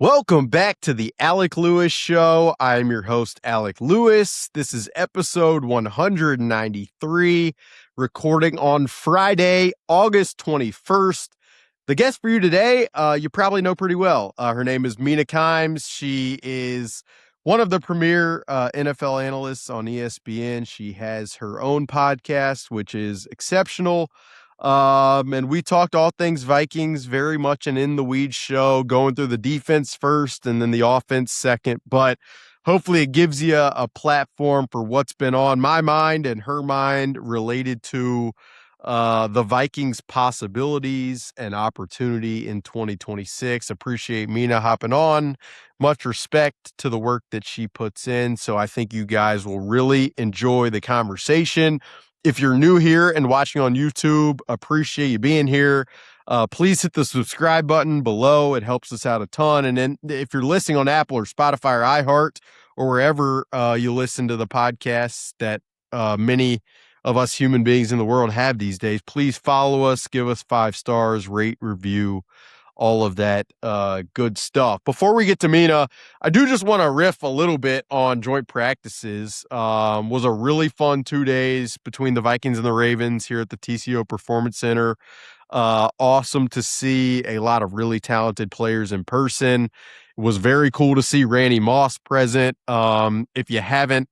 Welcome back to the Alec Lewis Show. I'm your host, Alec Lewis. This is episode 193, recording on Friday, August 21st. The guest for you today, you probably know pretty well. Her name is Mina. She is one of the premier NFL analysts on ESPN. She has her own podcast, which is exceptional. And we talked all things Vikings, very much an in the weeds show, going through the defense first and then the offense second. But hopefully it gives you a platform for what's been on my mind and her mind related to the Vikings' possibilities and opportunity in 2026. Appreciate Mina hopping on. Much respect to the work that she puts in. So I think you guys will really enjoy the conversation. If you're new here and watching on YouTube, appreciate you being here. Please hit the subscribe button below. It helps us out a ton. And then if you're listening on Apple or Spotify or iHeart or wherever you listen to the podcasts that many of us human beings in the world have these days, please follow us, give us 5 stars, rate, review, all of that good stuff. Before we get to Mina, I do just want to riff a little bit on joint practices. Was a really fun 2 days between the Vikings and the Ravens here at the TCO Performance Center. Awesome to see a lot of really talented players in person. It was very cool to see Randy Moss present. If you haven't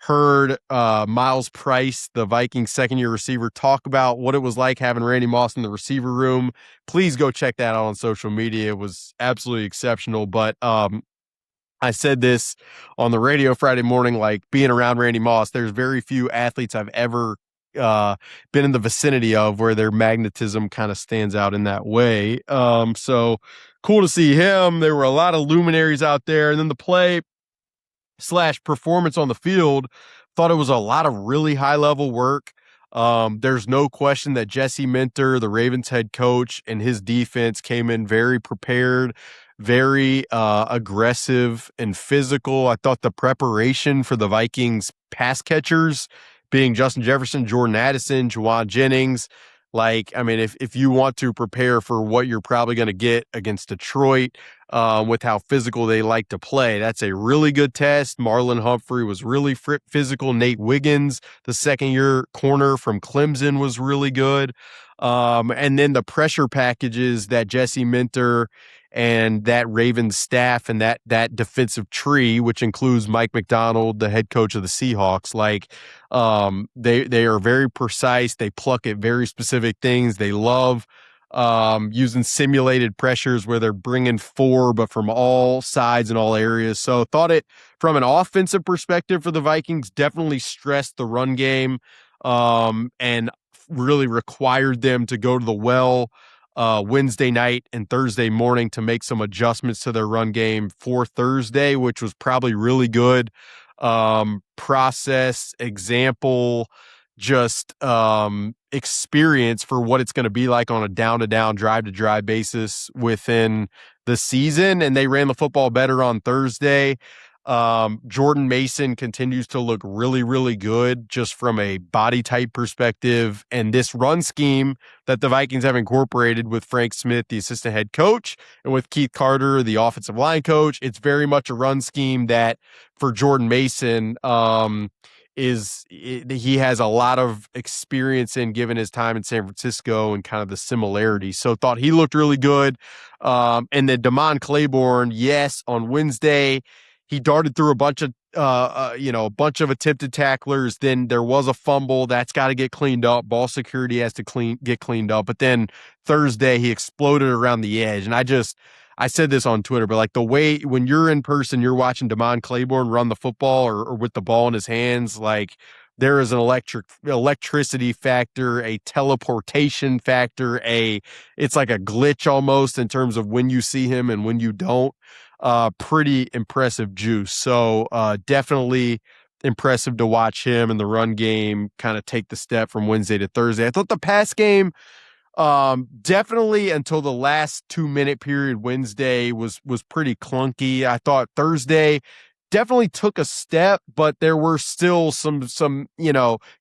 heard Miles Price, the Vikings second-year receiver, talk about what it was like having Randy Moss in the receiver room, please go check that out on social media. It was absolutely exceptional. But I said this on the radio Friday morning, like being around Randy Moss, there's very few athletes I've ever been in the vicinity of where their magnetism kind of stands out in that way. So cool to see him. There were a lot of luminaries out there. And then the play / performance on the field, thought it was a lot of really high level work. There's no question that Jesse Minter, the Ravens head coach, and his defense came in very prepared, very aggressive and physical. I thought the preparation for the Vikings pass catchers, being Justin Jefferson, Jordan Addison, Juwan Jennings, if you want to prepare for what you're probably going to get against Detroit, with how physical they like to play, that's a really good test. Marlon Humphrey was really physical. Nate Wiggins, the second-year corner from Clemson, was really good. And then the pressure packages that Jesse Minter and that Ravens staff and that defensive tree, which includes Mike McDonald, the head coach of the Seahawks, they are very precise. They pluck at very specific things. They love using simulated pressures where they're bringing 4, but from all sides and all areas. So thought it from an offensive perspective for the Vikings, definitely stressed the run game and really required them to go to the well Wednesday night and Thursday morning to make some adjustments to their run game for Thursday, which was probably really good. Process, example, just experience for what it's going to be like on a down-to-down, drive-to-drive basis within the season. And they ran the football better on Thursday. Jordan Mason continues to look really, really good just from a body type perspective. And this run scheme that the Vikings have incorporated with Frank Smith, the assistant head coach, and with Keith Carter, the offensive line coach, it's very much a run scheme that for Jordan Mason, he has a lot of experience in, given his time in San Francisco and kind of the similarities. So thought he looked really good. And then Damon Claiborne, yes, on Wednesday, he darted through a bunch of attempted tacklers. Then there was a fumble that's got to get cleaned up. Ball security has to get cleaned up. But then Thursday he exploded around the edge. And I said this on Twitter, but like the way when you're in person, you're watching Damon Claiborne run the football or with the ball in his hands, like there is an electricity factor, a teleportation factor, it's like a glitch almost in terms of when you see him and when you don't. Pretty impressive juice. So definitely impressive to watch him in the run game kind of take the step from Wednesday to Thursday. I thought the pass game, definitely until the last 2-minute period Wednesday was pretty clunky. I thought Thursday definitely took a step, but there were still some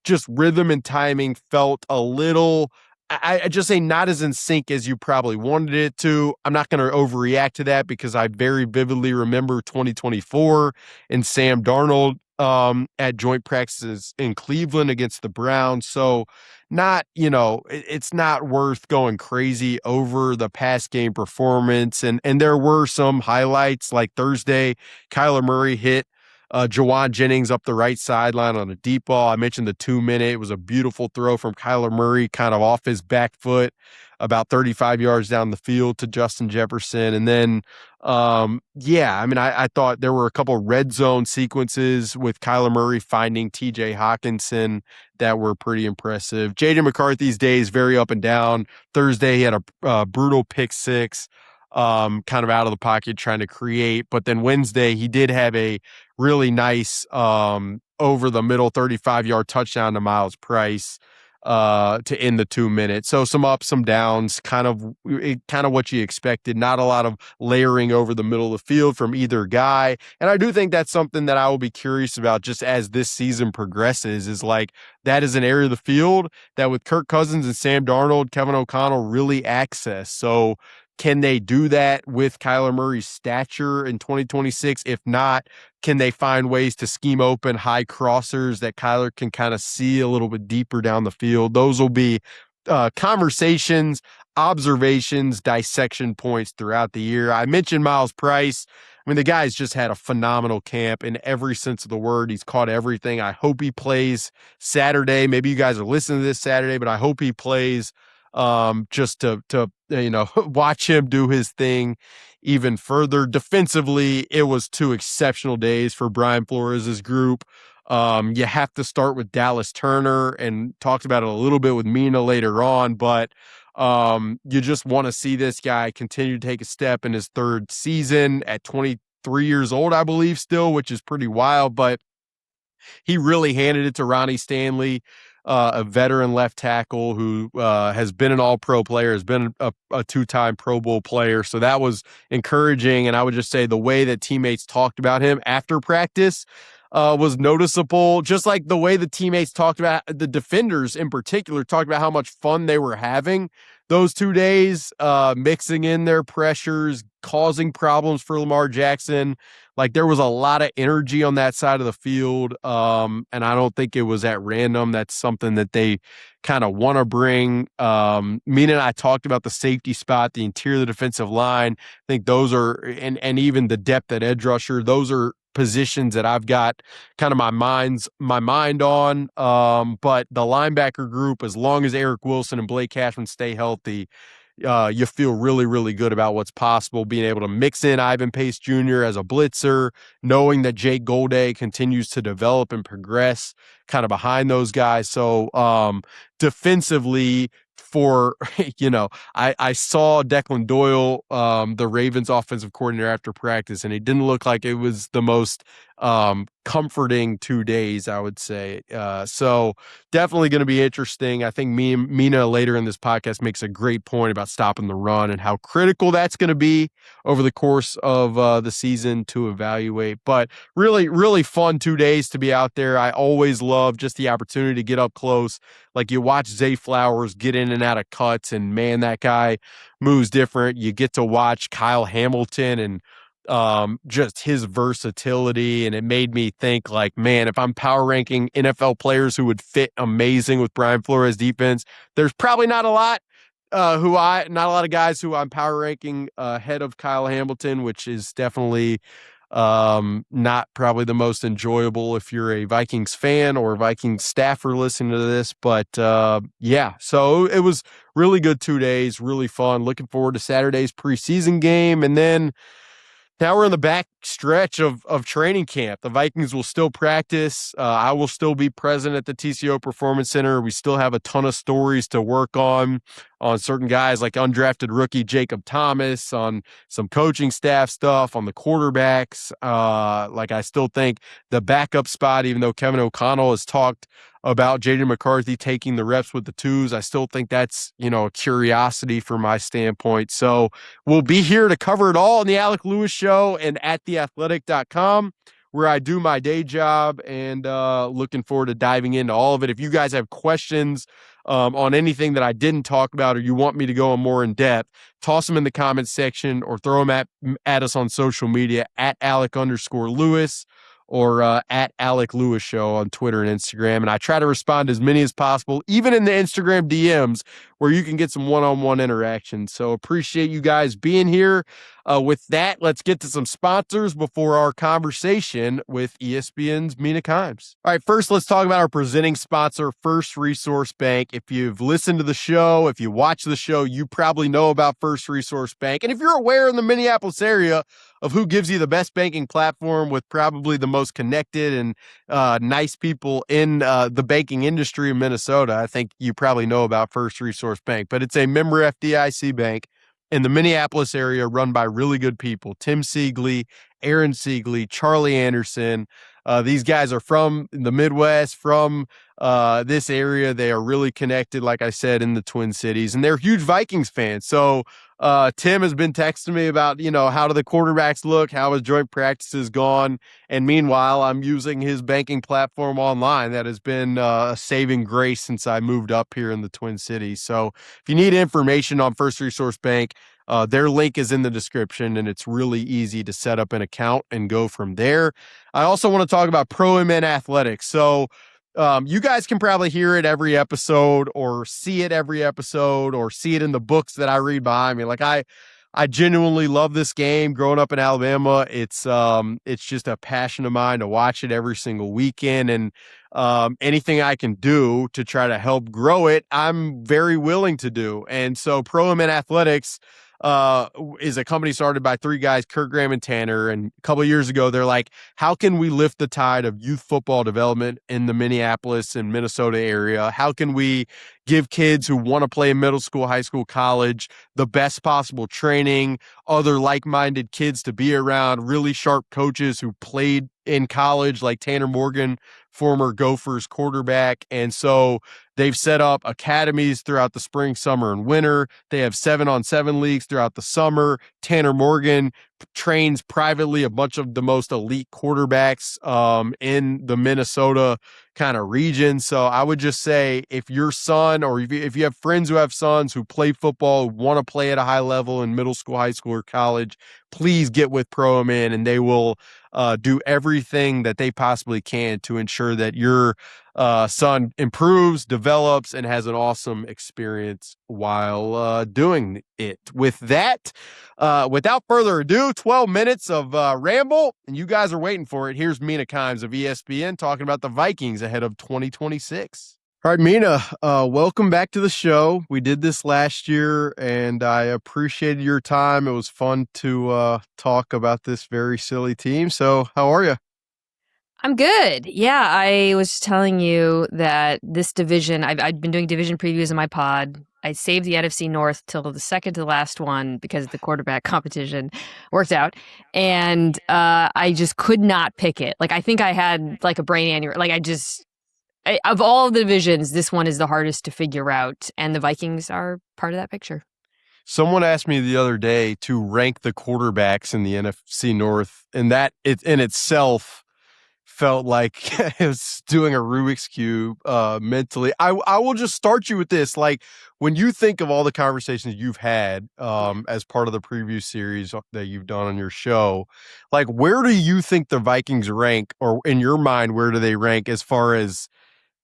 just rhythm and timing felt a little I just say not as in sync as you probably wanted it to. I'm not going to overreact to that because I very vividly remember 2024 and Sam Darnold at joint practices in Cleveland against the Browns. So not, it's not worth going crazy over the past game performance. And there were some highlights like Thursday, Kyler Murray hit Jawan Jennings up the right sideline on a deep ball. I mentioned the 2-minute. It was a beautiful throw from Kyler Murray, kind of off his back foot, about 35 yards down the field to Justin Jefferson. And then, I thought there were a couple red zone sequences with Kyler Murray finding TJ Hawkinson that were pretty impressive. JJ McCarthy's days very up and down. Thursday, he had a brutal pick six. Kind of out of the pocket trying to create. But then Wednesday, he did have a really nice over the middle 35-yard touchdown to Miles Price to end the 2 minutes. So some ups, some downs, kind of what you expected. Not a lot of layering over the middle of the field from either guy. And I do think that's something that I will be curious about just as this season progresses, is like that is an area of the field that with Kirk Cousins and Sam Darnold, Kevin O'Connell really access. So can they do that with Kyler Murray's stature in 2026? If not, can they find ways to scheme open high crossers that Kyler can kind of see a little bit deeper down the field? Those will be conversations, observations, dissection points throughout the year. I mentioned Miles Price. I mean, the guy's just had a phenomenal camp in every sense of the word. He's caught everything. I hope he plays Saturday. Maybe you guys are listening to this Saturday, but I hope he plays just to watch him do his thing even further. Defensively, it was 2 exceptional days for Brian Flores' group. You have to start with Dallas Turner, and talked about it a little bit with Mina later on, but you just want to see this guy continue to take a step in his 3rd season at 23 years old, I believe still, which is pretty wild, but he really handed it to Ronnie Stanley, a veteran left tackle who has been an all-pro player, has been a 2-time Pro Bowl player. So that was encouraging. And I would just say the way that teammates talked about him after practice was noticeable. Just like the way the teammates talked about, the defenders in particular talked about how much fun they were having those 2 days, mixing in their pressures, causing problems for Lamar Jackson. Like there was a lot of energy on that side of the field. And I don't think it was at random. That's something that they kind of want to bring. Mina and I talked about the safety spot, the interior of the defensive line. I think those are, and even the depth at edge rusher, those are positions that I've got kind of my mind on. But the linebacker group, as long as Eric Wilson and Blake Cashman stay healthy, you feel really, really good about what's possible, being able to mix in Ivan Pace Jr. as a blitzer, knowing that Jake Golday continues to develop and progress kind of behind those guys. So defensively, I saw Declan Doyle, the Ravens offensive coordinator, after practice, and it didn't look like it was the most comforting 2 days, I would say. So definitely going to be interesting. I think Mina later in this podcast makes a great point about stopping the run and how critical that's going to be over the course of the season to evaluate. But really, really fun 2 days to be out there. I always love just the opportunity to get up close. Like you watch Zay Flowers get in and out of cuts, and man, that guy moves different. You get to watch Kyle Hamilton and just his versatility. And it made me think like, man, if I'm power ranking NFL players who would fit amazing with Brian Flores defense, there's probably not a lot not a lot of guys who I'm power ranking ahead of Kyle Hamilton, which is definitely not probably the most enjoyable if you're a Vikings fan or a Vikings staffer listening to this. But so it was really good 2 days, really fun. Looking forward to Saturday's preseason game. And then now we're in the back stretch of training camp. The Vikings will still practice. I will still be present at the TCO Performance Center. We still have a ton of stories to work on certain guys like undrafted rookie Jacob Thomas, on some coaching staff stuff, on the quarterbacks. I still think the backup spot, even though Kevin O'Connell has talked about J.J. McCarthy taking the reps with the twos, I still think that's, a curiosity from my standpoint. So we'll be here to cover it all on the Alec Lewis Show and at theathletic.com, where I do my day job, and looking forward to diving into all of it. If you guys have questions on anything that I didn't talk about or you want me to go on more in depth, toss them in the comments section or throw them at us on social media at Alec_Lewis or at Alec Lewis Show on Twitter and Instagram. And I try to respond to as many as possible, even in the Instagram DMs where you can get some one-on-one interaction. So appreciate you guys being here. With that, let's get to some sponsors before our conversation with ESPN's Mina Kimes. All right, first, let's talk about our presenting sponsor, First Resource Bank. If you've listened to the show, if you watch the show, you probably know about First Resource Bank. And if you're aware in the Minneapolis area of who gives you the best banking platform with probably the most connected and nice people in the banking industry in Minnesota, I think you probably know about First Resource Bank. But it's a member FDIC bank in the Minneapolis area run by really good people. Tim Siegley, Aaron Siegley, Charlie Anderson. These guys are from the Midwest, from this area. They are really connected, like I said, in the Twin Cities, and they're huge Vikings fans. So Tim has been texting me about, how do the quarterbacks look? How has joint practices gone? And meanwhile, I'm using his banking platform online. That has been a saving grace since I moved up here in the Twin Cities. So if you need information on First Resource Bank, their link is in the description, and it's really easy to set up an account and go from there. I also want to talk about Pro Men Athletics. So you guys can probably hear it every episode or see it every episode or see it in the books that I read behind me. Like I genuinely love this game. Growing up in Alabama, it's just a passion of mine to watch it every single weekend. And anything I can do to try to help grow it, I'm very willing to do. And so Pro Men Athletics is a company started by three guys, Kurt, Graham, and Tanner. And a couple of years ago, they're like, how can we lift the tide of youth football development in the Minneapolis and Minnesota area? How can we give kids who want to play in middle school, high school, college, the best possible training, other like-minded kids to be around, really sharp coaches who played in college, like Tanner Morgan, former Gophers quarterback. And so they've set up academies throughout the spring, summer, and winter. They have 7-on-7 leagues throughout the summer. Tanner Morgan trains privately a bunch of the most elite quarterbacks in the Minnesota kind of region. So I would just say if your son or if you have friends who have sons who play football, want to play at a high level in middle school, high school, or college, please get with Pro Men, and they will do everything that they possibly can to ensure that your son improves, develops, and has an awesome experience while doing it. With that, without further ado, 12 minutes of ramble, and you guys are waiting for it. Here's Mina Kimes of ESPN talking about the Vikings ahead of 2026. All right, Mina, welcome back to the show. We did this last year, and I appreciated your time. It was fun to talk about this very silly team. So how are you? I'm good. Yeah, I was just telling you that this division, I've been doing division previews in my pod. I saved the NFC North till the second to the last one because the quarterback competition worked out. And I just could not pick it. Like, I think I had like a brain aneurysm. Like, of all the divisions, this one is the hardest to figure out. And the Vikings are part of that picture. Someone asked me the other day to rank the quarterbacks in the NFC North, and that it in itself felt like it was doing a Rubik's Cube mentally. I will just start you with this. Like, when you think of all the conversations you've had as part of the preview series that you've done on your show, like, where do you think the Vikings rank, or in your mind, where do they rank as far as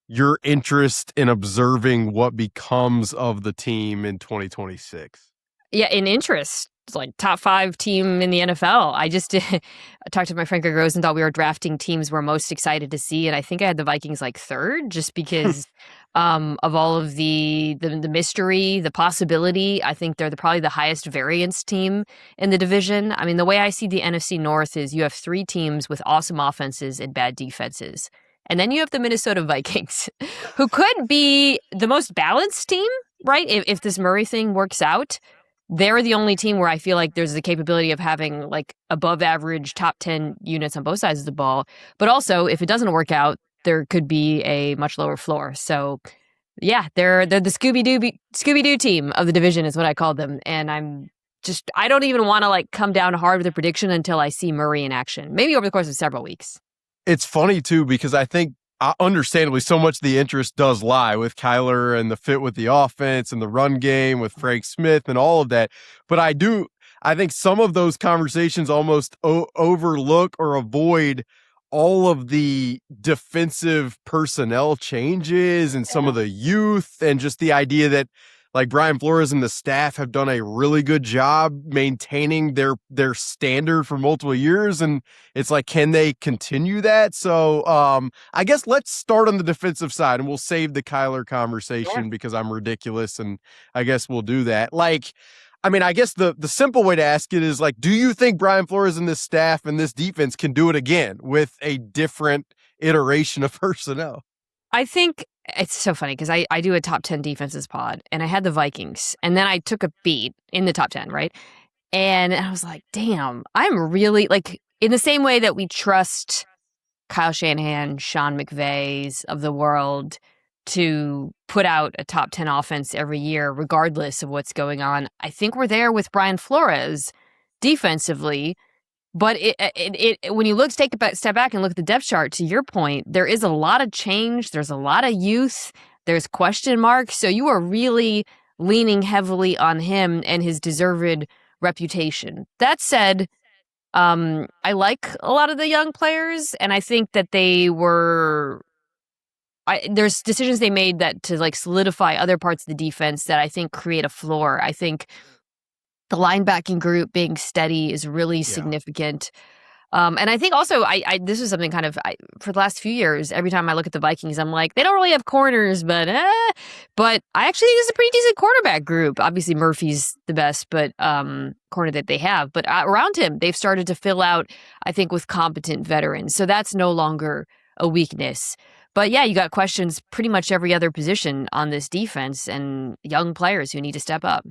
your interest in observing what becomes of the team in 2026? Yeah, in interest. It's like top 5 team in the NFL. I just I talked to my friend Greg Rosenthal. We were drafting teams we're most excited to see, and I think I had the Vikings like 3rd, just because of all of the mystery, the possibility. I think they're probably the highest variance team in the division. I mean, the way I see the NFC North is you have 3 teams with awesome offenses and bad defenses. And then you have the Minnesota Vikings, who could be the most balanced team, right? If this Murray thing works out. They're the only team where I feel like there's the capability of having like above average top 10 units on both sides of the ball. But also, if it doesn't work out, there could be a much lower floor. So yeah, they're the Scooby-Doo team of the division is what I call them. And I don't even want to like come down hard with a prediction until I see Murray in action, maybe over the course of several weeks. It's funny too, because I think understandably, so much of the interest does lie with Kyler and the fit with the offense and the run game with Frank Smith and all of that. But I think some of those conversations almost overlook or avoid all of the defensive personnel changes and some of the youth and just the idea that like Brian Flores and the staff have done a really good job maintaining their standard for multiple years. And it's like, can they continue that? So I guess let's start on the defensive side and we'll save the Kyler conversation because I'm ridiculous. And I guess we'll do that. Like, I mean, I guess the simple way to ask it is like, do you think Brian Flores and this staff and this defense can do it again with a different iteration of personnel? I think it's so funny because I do a top 10 defenses pod and I had the Vikings and then I took a beat in the top 10, right? And I was like, damn, I'm really like in the same way that we trust Kyle Shanahan, Sean McVay's of the world to put out a top 10 offense every year, regardless of what's going on. I think we're there with Brian Flores defensively. But when you take a step back and look at the depth chart, to your point, there is a lot of change. There's a lot of youth. There's question marks. So you are really leaning heavily on him and his deserved reputation. That said, I like a lot of the young players, and I think that there's decisions they made that to like solidify other parts of the defense that I think create a floor. I think the linebacking group being steady is really significant. And I think also, this is something for the last few years, every time I look at the Vikings, I'm like, they don't really have corners, but I actually think it's a pretty decent quarterback group. Obviously, Murphy's the best, corner that they have. But around him, they've started to fill out, I think, with competent veterans. So that's no longer a weakness. But yeah, you got questions pretty much every other position on this defense and young players who need to step up.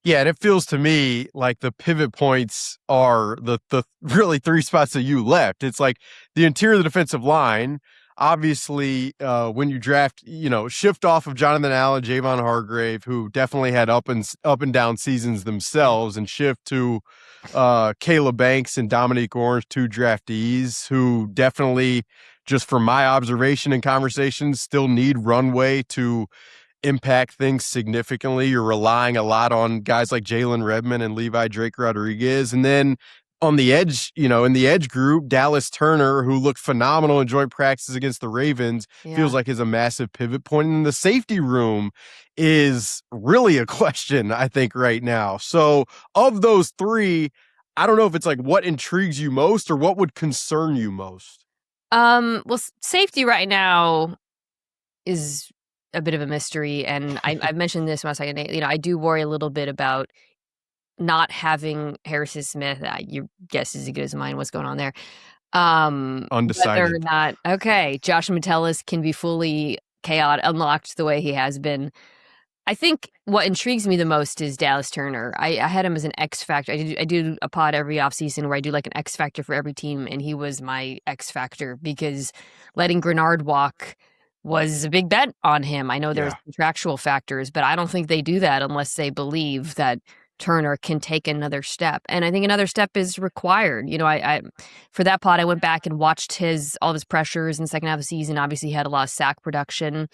Yeah, and it feels to me like the pivot points are the really three spots that you left. It's like the interior of the defensive line. Obviously, when you draft, shift off of Jonathan Allen, Javon Hargrave, who definitely had up and down seasons themselves, and shift to Caleb Banks and Dominique Orange, two draftees who definitely, just from my observation and conversations, still need runway to impact things significantly. You're relying a lot on guys like Jalen Redmond and Levi Drake Rodriguez. And then on the edge, in the edge group, Dallas Turner, who looked phenomenal in joint practices against the Ravens, feels like is a massive pivot point. And the safety room is really a question, I think, right now. So of those three, I don't know if it's like what intrigues you most or what would concern you most. Well, safety right now is a bit of a mystery, and I mentioned this when I was saying, I do worry a little bit about not having Harrison Smith. Your guess is as good as mine. What's going on there? Undecided. Whether or not, okay, Josh Metellus can be fully unlocked the way he has been. I think what intrigues me the most is Dallas Turner. I had him as an X factor. I do a pod every offseason where I do like an X factor for every team, and he was my X factor because letting Grenard walk was a big bet on him. I know there's contractual factors, but I don't think they do that unless they believe that Turner can take another step. And I think another step is required. I for that pod, I went back and watched all of his pressures in the second half of the season. Obviously, he had a lot of sack production,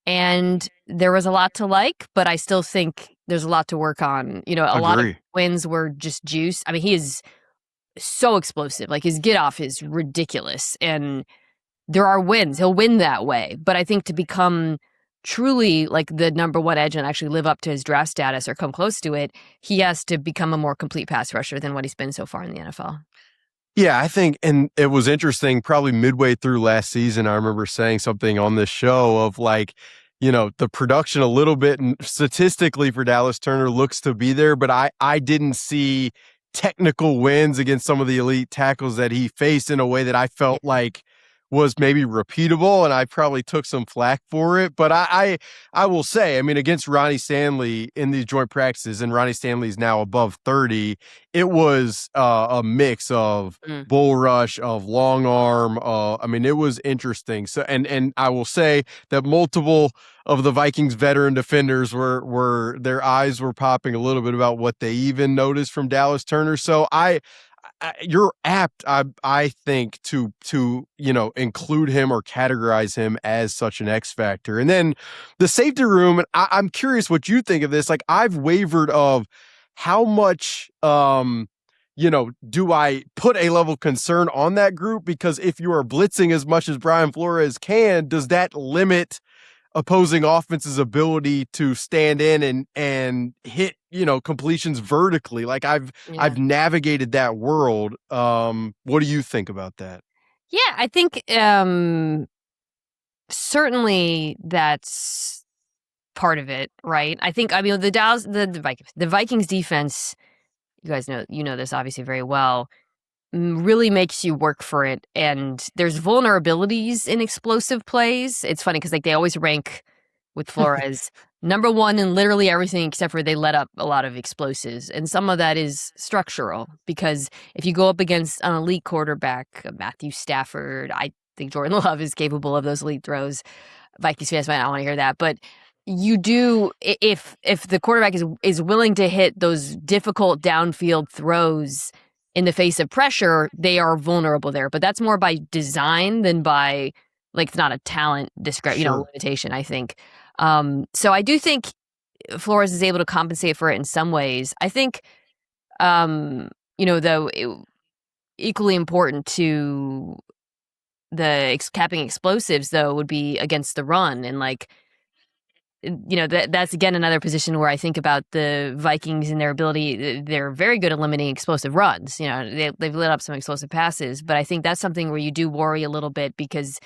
and there was a lot to like, but I still think there's a lot to work on. A lot of wins were just juice. I mean, he is so explosive. Like his get off is ridiculous, and there are wins. He'll win that way. But I think to become truly like the number one edge and actually live up to his draft status or come close to it, he has to become a more complete pass rusher than what he's been so far in the NFL. Yeah, I think, and it was interesting, probably midway through last season, I remember saying something on this show of like, the production a little bit statistically for Dallas Turner looks to be there, but I didn't see technical wins against some of the elite tackles that he faced in a way that I felt like was maybe repeatable, and I probably took some flack for it. But I will say, I mean, against Ronnie Stanley in these joint practices, and Ronnie Stanley's now above 30, it was a mix of bull rush, of long arm. I mean, it was interesting. So, and I will say that multiple of the Vikings veteran defenders were their eyes were popping a little bit about what they even noticed from Dallas Turner. So you're apt, I think, to include him or categorize him as such an X factor. And then the safety room, and I'm curious what you think of this. Like, I've wavered of how much do I put a level of concern on that group? Because if you are blitzing as much as Brian Flores can, does that limit opposing offense's ability to stand in and hit, completions vertically? Like, I've navigated that world. What do you think about that? Yeah, I think certainly that's part of it, right? I think, the Vikings defense, you guys know this obviously very well, really makes you work for it. And there's vulnerabilities in explosive plays. It's funny because they always rank with Flores number one in literally everything except for they let up a lot of explosives. And some of that is structural because if you go up against an elite quarterback, Matthew Stafford, I think Jordan Love is capable of those elite throws. Vikings fans might not want to hear that, but you do, if the quarterback is willing to hit those difficult downfield throws in the face of pressure, they are vulnerable there. But that's more by design than by, it's not a talent limitation, I think. So I do think Flores is able to compensate for it in some ways. I think, though, equally important to the capping explosives, though, would be against the run. And that's again another position where I think about the Vikings and their ability. They're very good at limiting explosive runs. They've lit up some explosive passes, but I think that's something where you do worry a little bit because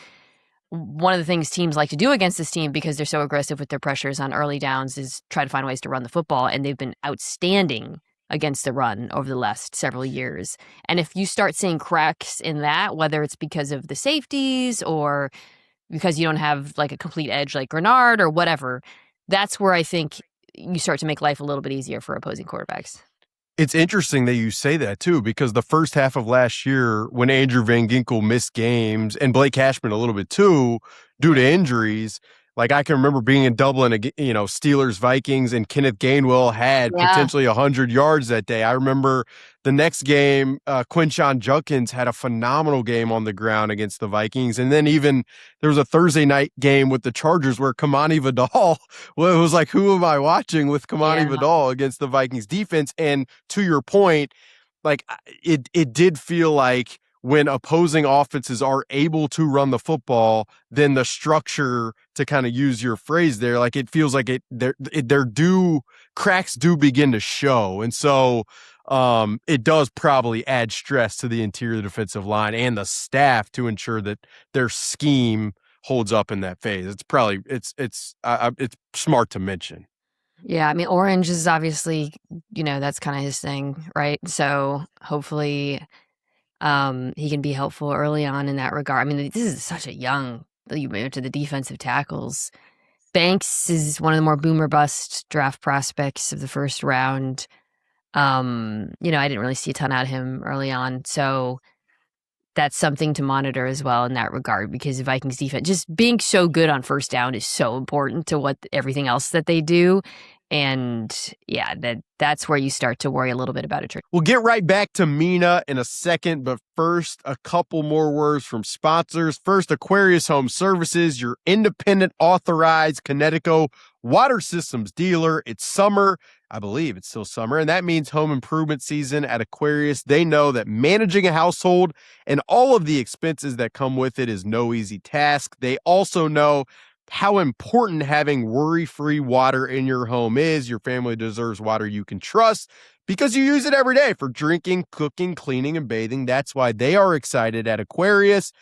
one of the things teams like to do against this team, because they're so aggressive with their pressures on early downs, is try to find ways to run the football, and they've been outstanding against the run over the last several years. And if you start seeing cracks in that, whether it's because of the safeties or because you don't have a complete edge like Grenard or whatever, that's where I think you start to make life a little bit easier for opposing quarterbacks. It's interesting that you say that too, because the first half of last year, when Andrew Van Ginkel missed games and Blake Cashman a little bit too, due to injuries, I can remember being in Dublin, Steelers, Vikings, and Kenneth Gainwell had potentially 100 yards that day. I remember the next game, Quinshon Judkins had a phenomenal game on the ground against the Vikings. And then even there was a Thursday night game with the Chargers where Kamani Vidal, well, it was like, who am I watching with Kamani Vidal against the Vikings defense? And to your point, it did feel like when opposing offenses are able to run the football, then the structure, to kind of use your phrase there, it feels like cracks do begin to show. And so it does probably add stress to the interior defensive line and the staff to ensure that their scheme holds up in that phase. It's smart to mention. Yeah, I mean, Orange is obviously, that's kind of his thing, right? So hopefully he can be helpful early on in that regard. I mean, this is such a young, you moved to the defensive tackles. Banks is one of the more boomer bust draft prospects of the first round. I didn't really see a ton out of him early on. So that's something to monitor as well in that regard, because the Vikings defense just being so good on first down is so important to everything else that they do. And yeah, that's where you start to worry a little bit about it. We'll get right back to Mina in a second, but first, a couple more words from sponsors. First, Aquarius Home Services, your independent authorized Connecticut water systems dealer. It's summer. I believe it's still summer, and that means home improvement season at Aquarius. They know that managing a household and all of the expenses that come with it is no easy task. They also know how important having worry-free water in your home is. Your family deserves water you can trust because you use it every day for drinking, cooking, cleaning, and bathing. That's why they are excited at Aquarius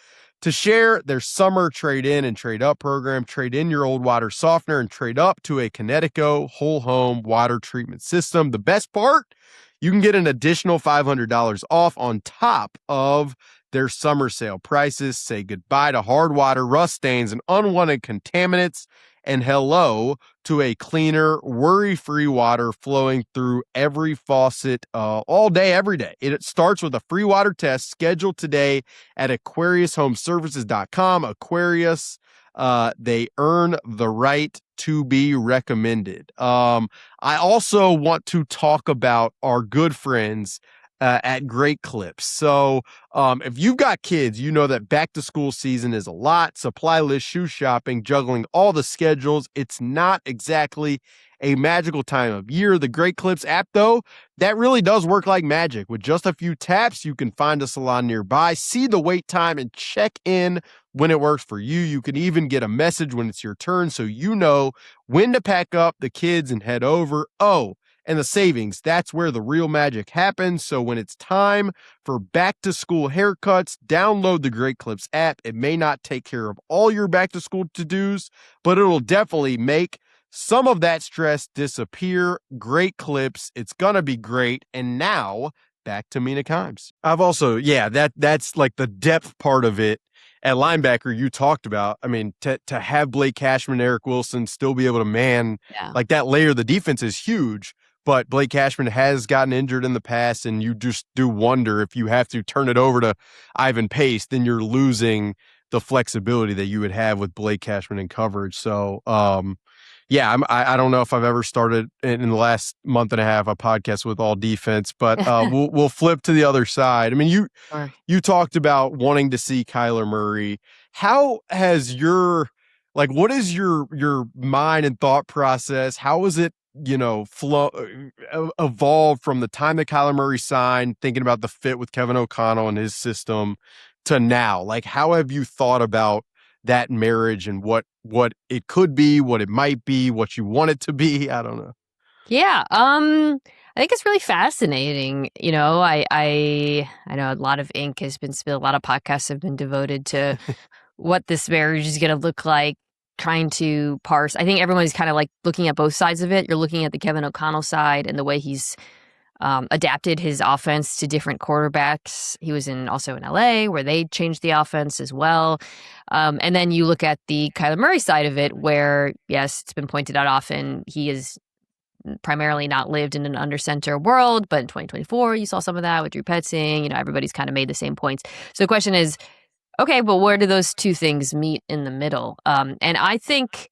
to share their summer trade-in and trade-up program. Trade in your old water softener and trade up to a Connecticut whole home water treatment system. The best part, you can get an additional $500 off on top of their summer sale prices. Say goodbye to hard water, rust stains, and unwanted contaminants, and hello to a cleaner, worry-free water flowing through every faucet all day, every day. It starts with a free water test scheduled today at AquariusHomeservices.com. Aquarius, they earn the right to be recommended. I also want to talk about our good friends at great clips. So if you've got kids, you know that back to school season is a lot. Supply list, shoe shopping, juggling all the schedules. It's not exactly a magical time of year. The Great Clips app, though, that really does work like magic. With just a few taps, you can find a salon nearby, see the wait time, and check in when it works for you. You can even get a message when it's your turn so you know when to pack up the kids and head over. Oh, and the savings, that's where the real magic happens. So when it's time for back to school haircuts, download the Great Clips app. It may not take care of all your back to school to-dos, but it'll definitely make some of that stress disappear. Great Clips. It's going to be great. And now back to Mina Kimes. I've also, that's like the depth part of it. At linebacker, you talked about, I mean, to have Blake Cashman, Eric Wilson still be able to man like that layer of the defense is huge. But Blake Cashman has gotten injured in the past, and you just do wonder if you have to turn it over to Ivan Pace, then you're losing the flexibility that you would have with Blake Cashman in coverage. So, I don't know if I've ever started in the last month and a half a podcast with all defense, but we'll flip to the other side. I mean, you talked about wanting to see Kyler Murray. How has what is your mind and thought process? How is it, evolved from the time that Kyler Murray signed, thinking about the fit with Kevin O'Connell and his system, to now? Like, how have you thought about that marriage and what it could be, what it might be, what you want it to be? I don't know. Yeah. I think it's really fascinating. I know a lot of ink has been spilled. A lot of podcasts have been devoted to what this marriage is going to look like, trying to parse. I think everyone's kind of like looking at both sides of it. You're looking at the Kevin O'Connell side and the way he's adapted his offense to different quarterbacks. He was also in LA, where they changed the offense as well. And then you look at the Kyler Murray side of it, where, yes, it's been pointed out often, he is primarily not lived in an under center world, but in 2024, you saw some of that with Drew Petzing. Everybody's kind of made the same points. So the question is, okay, but where do those two things meet in the middle? And I think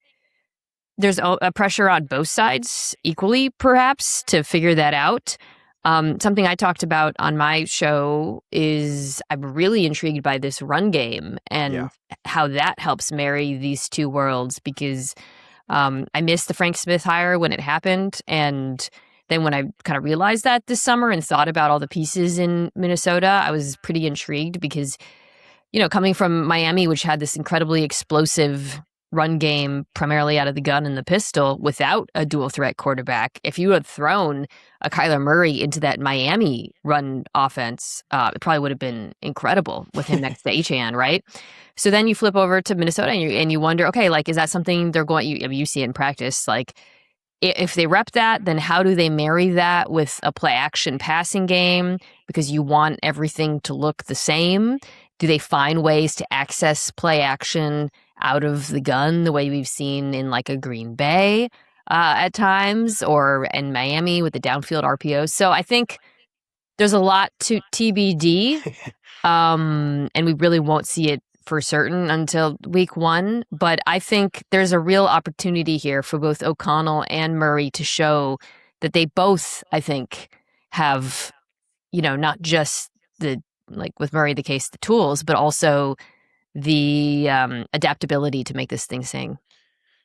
there's a pressure on both sides equally, perhaps, to figure that out. Something I talked about on my show is I'm really intrigued by this run game and how that helps marry these two worlds, because I missed the Frank Smith hire when it happened. And then when I kind of realized that this summer and thought about all the pieces in Minnesota, I was pretty intrigued because, coming from Miami, which had this incredibly explosive run game primarily out of the gun and the pistol without a dual threat quarterback, if you had thrown a Kyler Murray into that Miami run offense, it probably would have been incredible with him next to Achane, right? So then you flip over to Minnesota and you wonder, okay, like, is that something they're going, you see it in practice, like, if they rep that, then how do they marry that with a play action passing game? Because you want everything to look the same. Do they find ways to access play action out of the gun the way we've seen in like a Green Bay at times, or in Miami with the downfield RPOs? So I think there's a lot to TBD, and we really won't see it for certain until week 1. But I think there's a real opportunity here for both O'Connell and Murray to show that they both, I think, have, not just like with Murray, the case, the tools, but also the adaptability to make this thing sing.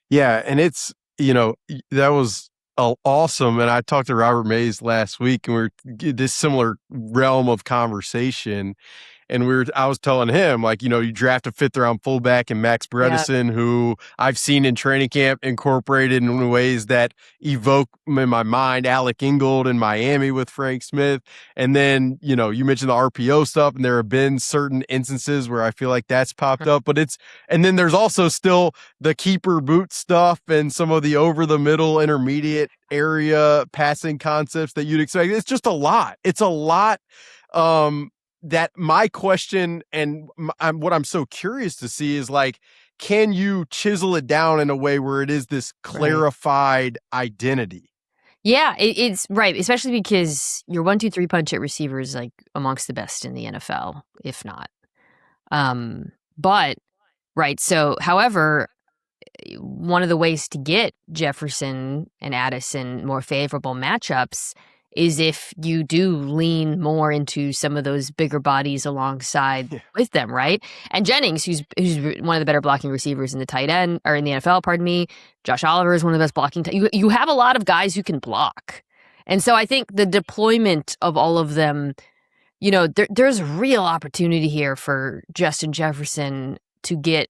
Yeah. And it's, that was awesome. And I talked to Robert Mays last week, and we were this similar realm of conversation. And I was telling him, like, you draft a 5th round fullback in Max Bredesen, who I've seen in training camp incorporated in ways that evoke in my mind Alec Ingold in Miami with Frank Smith. And then, you mentioned the RPO stuff, and there have been certain instances where I feel like that's popped up, and then there's also still the keeper boot stuff and some of the over the middle intermediate area passing concepts that you'd expect. It's just a lot. It's a lot. That my question and what I'm so curious to see is, like, can you chisel it down in a way where it is this clarified identity? Yeah, it's right, especially because your 1-2-3 punch at receiver is like amongst the best in the NFL, if not. But right, so however, one of the ways to get Jefferson and Addison more favorable matchups is if you do lean more into some of those bigger bodies alongside with them, right? And Jennings, who's one of the better blocking receivers in the tight end or in the NFL, pardon me. Josh Oliver is one of the best blocking. You have a lot of guys who can block, and so I think the deployment of all of them, there's real opportunity here for Justin Jefferson to get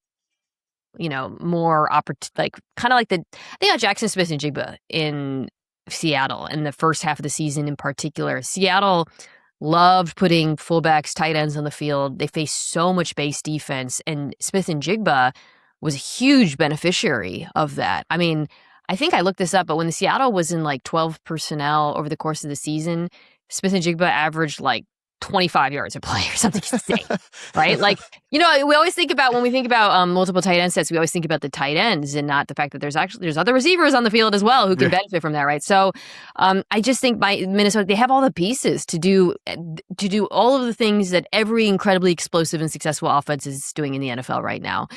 more like kind of like they got Jackson Smith and Jigba in Seattle in the first half of the season in particular. Seattle loved putting fullbacks, tight ends on the field. They faced so much base defense, and Smith and Jigba was a huge beneficiary of that. I mean, I think I looked this up, but when the Seattle was in like 12 personnel over the course of the season, Smith and Jigba averaged like 25 yards a play or something insane, right? Like, we always think about, when we think about multiple tight end sets, we always think about the tight ends and not the fact that there's other receivers on the field as well who can benefit from that, right? So I just think Minnesota, they have all the pieces to do all of the things that every incredibly explosive and successful offense is doing in the NFL right now.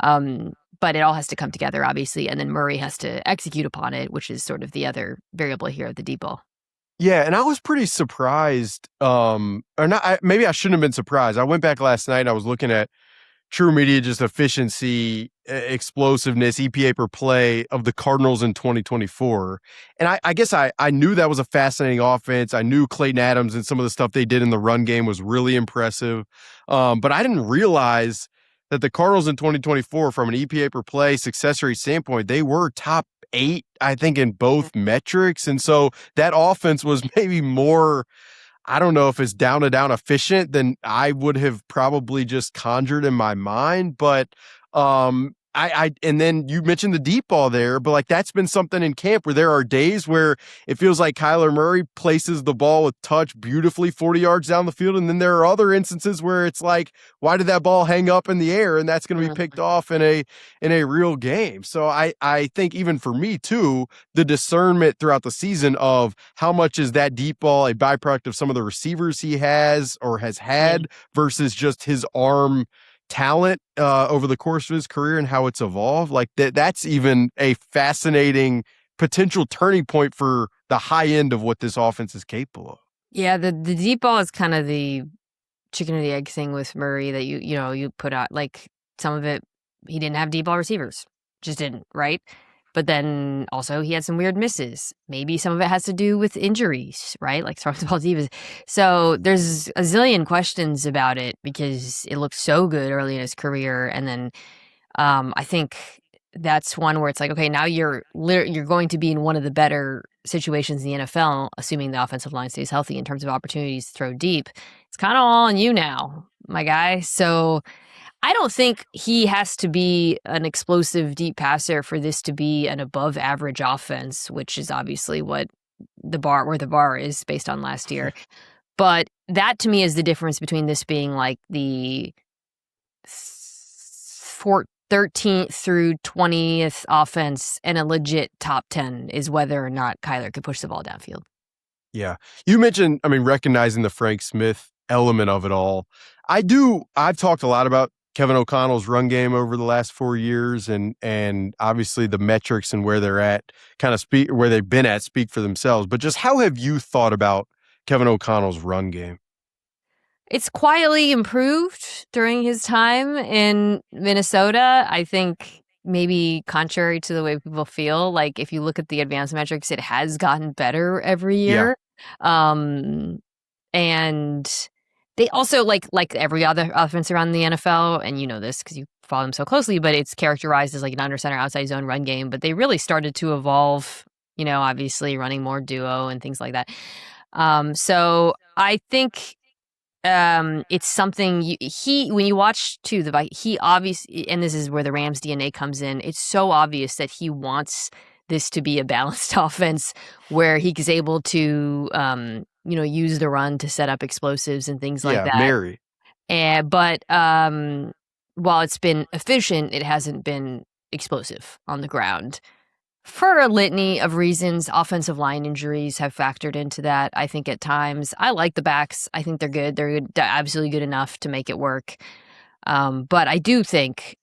But it all has to come together, obviously, and then Murray has to execute upon it, which is sort of the other variable here at the deep ball. Yeah, and I was pretty surprised, or not. Maybe I shouldn't have been surprised. I went back last night and I was looking at True Media, just efficiency, explosiveness, EPA per play of the Cardinals in 2024. And I guess I knew that was a fascinating offense. I knew Clayton Adams and some of the stuff they did in the run game was really impressive. But I didn't realize that the Cardinals in 2024, from an EPA per play success rate standpoint, they were top 8, I think, in both metrics. And so that offense was maybe more, I don't know if it's down to down efficient than I would have probably just conjured in my mind. But and then you mentioned the deep ball there, but like that's been something in camp where there are days where it feels like Kyler Murray places the ball with touch beautifully 40 yards down the field. And then there are other instances where it's like, why did that ball hang up in the air? And that's going to be picked off in a real game. So I think even for me too, the discernment throughout the season of how much is that deep ball a byproduct of some of the receivers he has or has had versus just his arm talent over the course of his career and how it's evolved, like that's even a fascinating potential turning point for the high end of what this offense is capable of. Yeah, the deep ball is kind of the chicken or the egg thing with Murray that you put out, like some of it he didn't have deep ball receivers, just didn't, right? But then also he had some weird misses. Maybe some of it has to do with injuries, right? Like throwing the ball deep. So there's a zillion questions about it because it looked so good early in his career. And then I think that's one where it's like, okay, now you're going to be in one of the better situations in the NFL, assuming the offensive line stays healthy in terms of opportunities to throw deep. It's kind of all on you now, my guy. So I don't think he has to be an explosive deep passer for this to be an above average offense, which is obviously where the bar is based on last year. But that to me is the difference between this being like the 13th through 20th offense and a legit top 10 is whether or not Kyler could push the ball downfield. Yeah. You mentioned, recognizing the Frank Smith element of it all. I've talked a lot about Kevin O'Connell's run game over the last 4 years, and obviously the metrics and where they're at where they've been at speak for themselves. But just how have you thought about Kevin O'Connell's run game? It's quietly improved during his time in Minnesota. I think maybe contrary to the way people feel, like if you look at the advanced metrics, it has gotten better every year. Yeah. And they also, like every other offense around the NFL, and you know this because you follow them so closely, but it's characterized as like an under center outside zone run game. But they really started to evolve, obviously running more duo and things like that. So I think it's something when you watch too, he obviously, and this is where the Rams DNA comes in. It's so obvious that he wants this to be a balanced offense where he's able to, use the run to set up explosives and things like that. Mary. But while it's been efficient, it hasn't been explosive on the ground. For a litany of reasons, offensive line injuries have factored into that, I think, at times. I like the backs. I think they're good. They're absolutely good enough to make it work. But I do think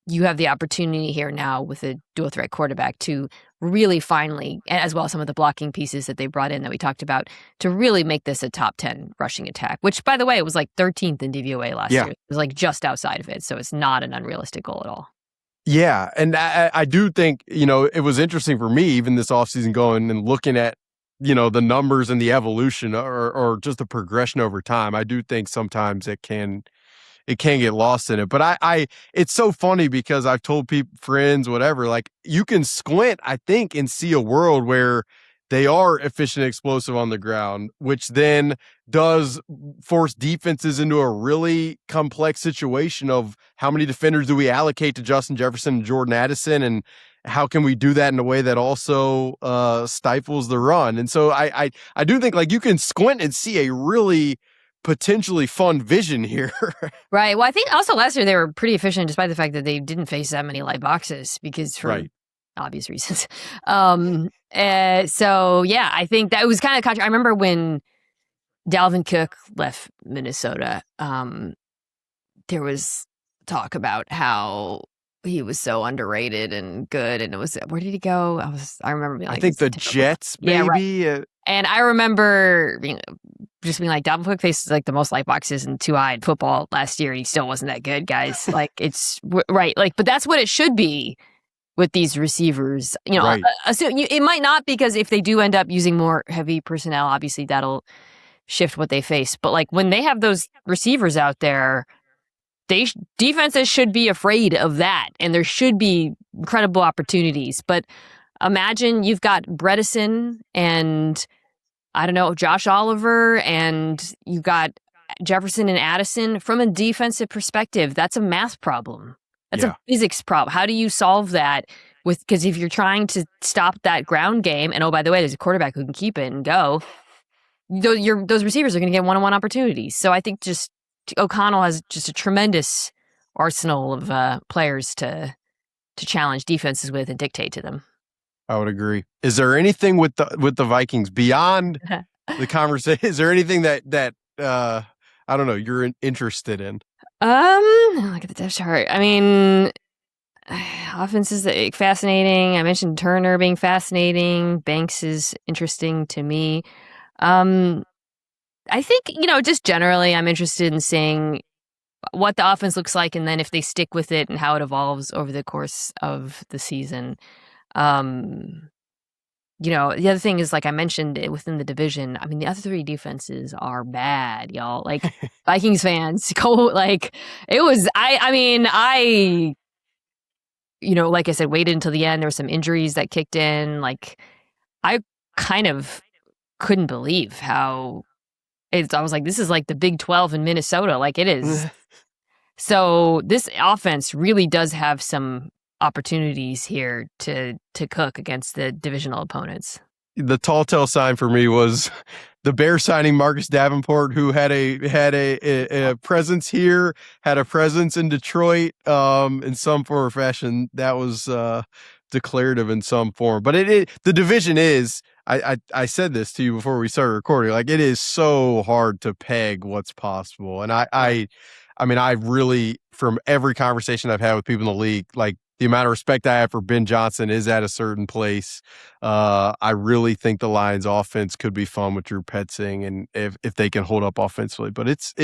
you have the opportunity here now with a dual threat quarterback to really finally, as well as some of the blocking pieces that they brought in that we talked about, to really make this a top 10 rushing attack, which, by the way, it was like 13th in DVOA last year. It was like just outside of it. So it's not an unrealistic goal at all. Yeah. And I do think, it was interesting for me, even this offseason, going and looking at, the numbers and the evolution or just the progression over time. I do think sometimes it can get lost in it. But it's so funny because I've told people, friends, whatever, like you can squint, I think, and see a world where they are efficient, explosive on the ground, which then does force defenses into a really complex situation of how many defenders do we allocate to Justin Jefferson and Jordan Addison, and how can we do that in a way that also stifles the run? And so I do think like you can squint and see a really potentially fun vision here. Right. Well, I think also last year they were pretty efficient despite the fact that they didn't face that many light boxes because for obvious reasons. So yeah, I think that was kind of I remember when Dalvin Cook left Minnesota, there was talk about how he was so underrated and good, and it was, where did he go? I remember being like, I think the Jets, maybe. Yeah, right. And I remember being like, Dalvin Cook faced like the most light boxes in two-eyed football last year, and he still wasn't that good, guys. Like it's right, like, but that's what it should be with these receivers. Right. It might not, because if they do end up using more heavy personnel, obviously that'll shift what they face. But like when they have those receivers out there, defenses should be afraid of that, and there should be incredible opportunities. But imagine you've got Bredesen and, I don't know, Josh Oliver, and you've got Jefferson and Addison. From a defensive perspective, that's a math problem. That's a physics problem. How do you solve that? Because if you're trying to stop that ground game, and oh, by the way, there's a quarterback who can keep it and go, those receivers are going to get one-on-one opportunities. So I think just O'Connell has just a tremendous arsenal of players to challenge defenses with and dictate to them. I would agree. Is there anything with the Vikings beyond the conversation? Is there anything that I don't know, you're interested in? Look at the depth chart. I mean, offense is fascinating. I mentioned Turner being fascinating. Banks is interesting to me. I think, just generally, I'm interested in seeing what the offense looks like, and then if they stick with it and how it evolves over the course of the season. The other thing is, like I mentioned, within the division, I mean, the other three defenses are bad, y'all. Like, Vikings fans, go, like, it was, like I said, waited until the end. There were some injuries that kicked in. Like, I kind of couldn't believe how I was like, this is like the Big 12 in Minnesota. Like, it is. So this offense really does have some opportunities here to cook against the divisional opponents. The tall tale sign for me was the Bears signing Marcus Davenport, who had a presence here, had a presence in Detroit, in some form or fashion. That was declarative in some form. But the division is, I said this to you before we started recording, like, it is so hard to peg what's possible. And I mean, I really, from every conversation I've had with people in the league, like, the amount of respect I have for Ben Johnson is at a certain place. I really think the Lions offense could be fun with Drew Petzing, and if they can hold up offensively. But it's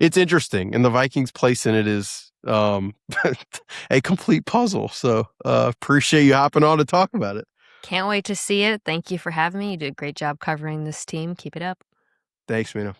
interesting, and the Vikings' place in it is a complete puzzle. So appreciate you hopping on to talk about it. Can't wait to see it. Thank you for having me. You did a great job covering this team. Keep it up. Thanks, Mina.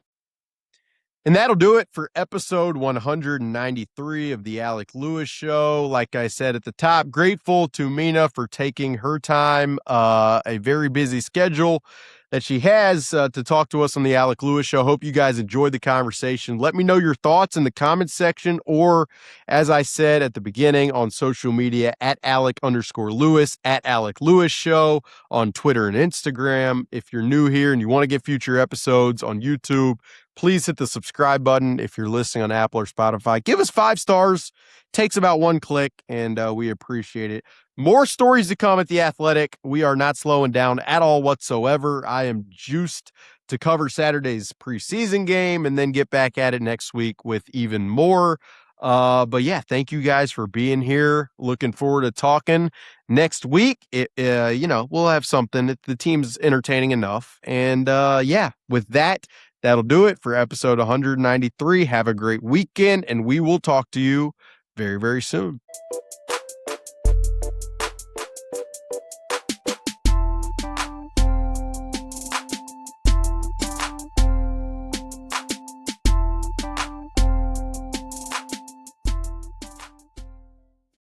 And that'll do it for episode 193 of the Alec Lewis Show. Like I said at the top, grateful to Mina for taking her time, a very busy schedule that she has, to talk to us on the Alec Lewis Show. Hope you guys enjoyed the conversation. Let me know your thoughts in the comments section, or, as I said at the beginning, on social media at Alec_Lewis, at Alec Lewis Show on Twitter and Instagram. If you're new here and you want to get future episodes on YouTube, please hit the subscribe button. If you're listening on Apple or Spotify, give us 5 stars. Takes about 1 click, and we appreciate it. More stories to come at The Athletic. We are not slowing down at all whatsoever. I am juiced to cover Saturday's preseason game and then get back at it next week with even more. But yeah, thank you guys for being here. Looking forward to talking next week. We'll have something. The team's entertaining enough. And yeah, with that, that'll do it for episode 193. Have a great weekend, and we will talk to you very, very soon.